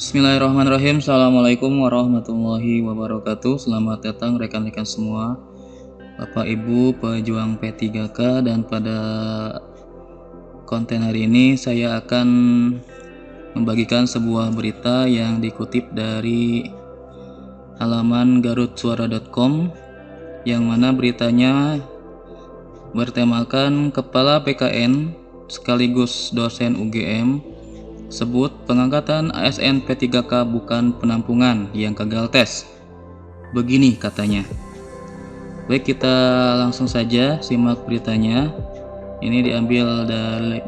Bismillahirrahmanirrahim. Assalamualaikum warahmatullahi wabarakatuh. Selamat datang rekan-rekan semua, Bapak Ibu pejuang P3K, dan pada konten hari ini saya akan membagikan sebuah berita yang dikutip dari halaman garutsuara.com, yang mana beritanya bertemakan Kepala PKN sekaligus dosen UGM sebut pengangkatan ASN P3K bukan penampungan yang gagal tes. Begini katanya. Baik, kita langsung saja simak beritanya. Ini diambil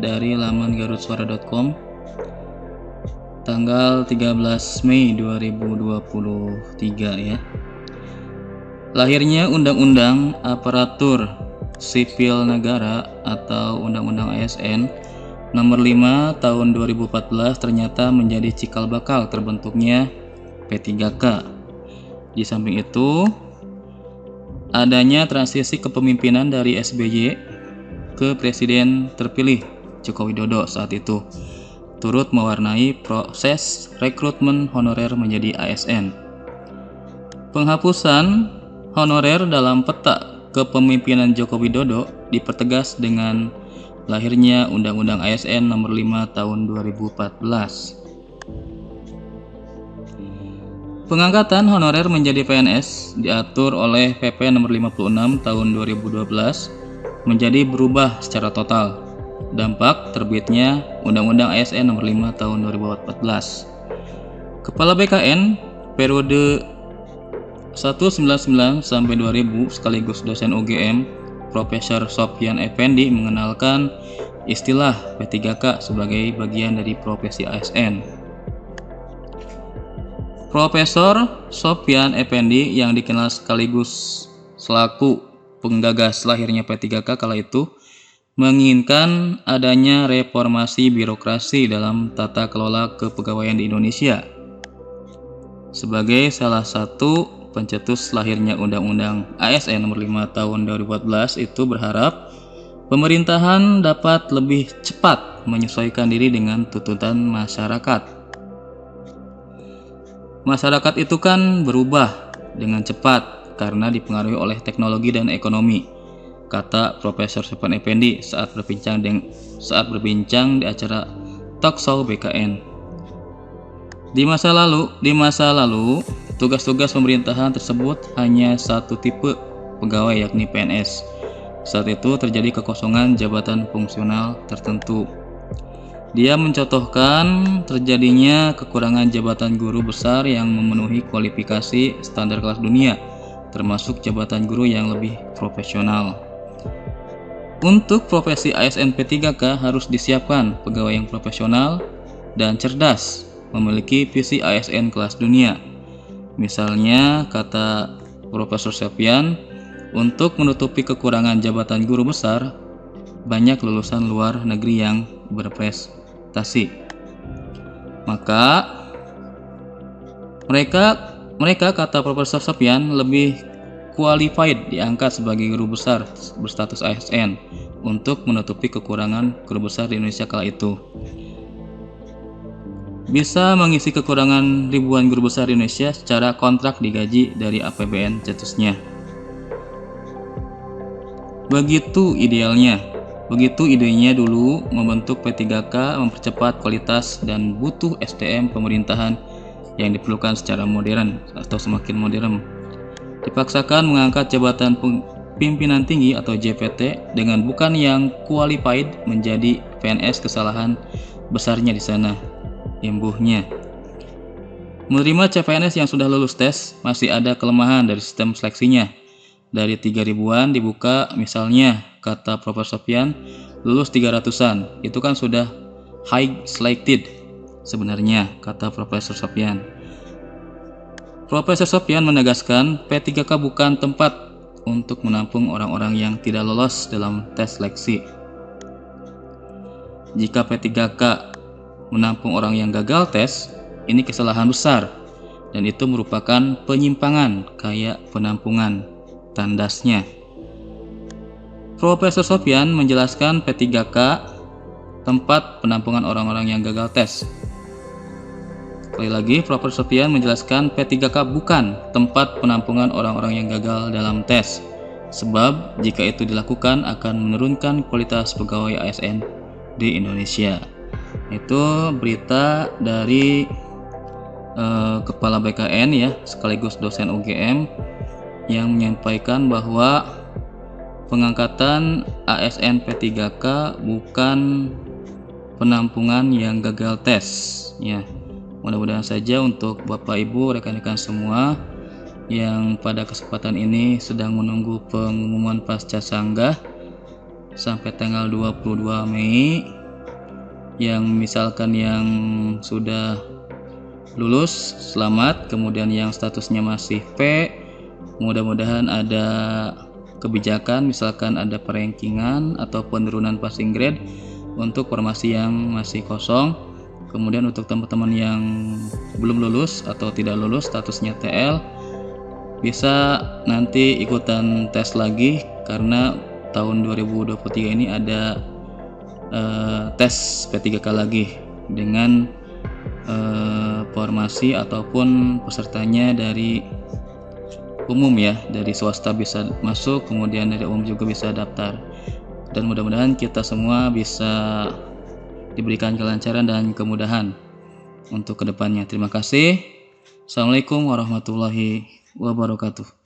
dari laman garutsuara.com tanggal 13 Mei 2023 ya. Lahirnya Undang-Undang Aparatur Sipil Negara atau Undang-Undang ASN Nomor 5 tahun 2014 ternyata menjadi cikal bakal terbentuknya P3K. Di samping itu, adanya transisi kepemimpinan dari SBY ke Presiden terpilih Joko Widodo saat itu turut mewarnai proses rekrutmen honorer menjadi ASN. Penghapusan honorer dalam peta kepemimpinan Joko Widodo dipertegas dengan lahirnya Undang-Undang ASN Nomor 5 Tahun 2014. Pengangkatan honorer menjadi PNS diatur oleh PP Nomor 56 Tahun 2012 menjadi berubah secara total. Dampak terbitnya Undang-Undang ASN Nomor 5 Tahun 2014. Kepala BKN periode 199 sampai 2000 sekaligus dosen UGM Profesor Sofyan Effendi mengenalkan istilah P3K sebagai bagian dari profesi ASN. Profesor Sofyan Effendi yang dikenal sekaligus selaku penggagas lahirnya P3K kala itu menginginkan adanya reformasi birokrasi dalam tata kelola kepegawaian di Indonesia. Sebagai salah satu pencetus lahirnya Undang-Undang ASN Nomor 5 Tahun 2014 itu berharap pemerintahan dapat lebih cepat menyesuaikan diri dengan tuntutan masyarakat. Masyarakat itu kan berubah dengan cepat karena dipengaruhi oleh teknologi dan ekonomi, kata Profesor Sofyan Effendi saat berbincang di acara Talkshow BKN. Di masa lalu, tugas-tugas pemerintahan tersebut hanya satu tipe pegawai, yakni PNS. Saat itu terjadi kekosongan jabatan fungsional tertentu. Dia mencontohkan terjadinya kekurangan jabatan guru besar yang memenuhi kualifikasi standar kelas dunia, termasuk jabatan guru yang lebih profesional. Untuk profesi ASN P3K harus disiapkan pegawai yang profesional dan cerdas, memiliki visi ASN kelas dunia. Misalnya, kata Profesor Sofyan, untuk menutupi kekurangan jabatan guru besar, banyak lulusan luar negeri yang berprestasi. Maka mereka kata Profesor Sofyan lebih qualified diangkat sebagai guru besar berstatus ASN untuk menutupi kekurangan guru besar di Indonesia kala itu. Bisa mengisi kekurangan ribuan guru besar di Indonesia secara kontrak digaji dari APBN cetusnya. Begitu idenya dulu membentuk P3K, mempercepat kualitas dan butuh SDM pemerintahan yang diperlukan secara modern atau semakin modern. Dipaksakan mengangkat jabatan pimpinan tinggi atau JPT dengan bukan yang qualified menjadi PNS. Kesalahan besarnya di sana. Imbuhnya, menerima CPNS yang sudah lulus tes masih ada kelemahan dari sistem seleksinya. Dari 3.000-an dibuka misalnya, kata Profesor Sofyan, lulus 300-an, itu kan sudah high selected sebenarnya, kata Profesor Sofyan. Profesor Sofyan menegaskan P3K bukan tempat untuk menampung orang-orang yang tidak lolos dalam tes seleksi. Jika P3K menampung orang yang gagal tes, ini kesalahan besar, dan itu merupakan penyimpangan kayak penampungan, tandasnya. Profesor Sofyan menjelaskan P3K tempat penampungan orang-orang yang gagal tes. Sekali lagi, Prof. Sofian menjelaskan P3K bukan tempat penampungan orang-orang yang gagal dalam tes. Sebab jika itu dilakukan akan menurunkan kualitas pegawai ASN di Indonesia. Itu berita dari Kepala BKN ya, sekaligus dosen UGM yang menyampaikan bahwa pengangkatan ASN P3K bukan penampungan yang gagal tes ya. Mudah-mudahan saja untuk Bapak Ibu rekan-rekan semua yang pada kesempatan ini sedang menunggu pengumuman pasca sanggah sampai tanggal 22 Mei, yang misalkan yang sudah lulus selamat, kemudian yang statusnya masih P, mudah-mudahan ada kebijakan, misalkan ada perankingan atau penurunan passing grade untuk formasi yang masih kosong. Kemudian untuk teman-teman yang belum lulus atau tidak lulus statusnya TL, bisa nanti ikutan tes lagi karena tahun 2023 ini ada tes P3K lagi dengan formasi ataupun pesertanya dari umum ya, dari swasta bisa masuk, kemudian dari umum juga bisa daftar. Dan mudah-mudahan kita semua bisa diberikan kelancaran dan kemudahan untuk kedepannya. Terima kasih. Assalamualaikum warahmatullahi wabarakatuh.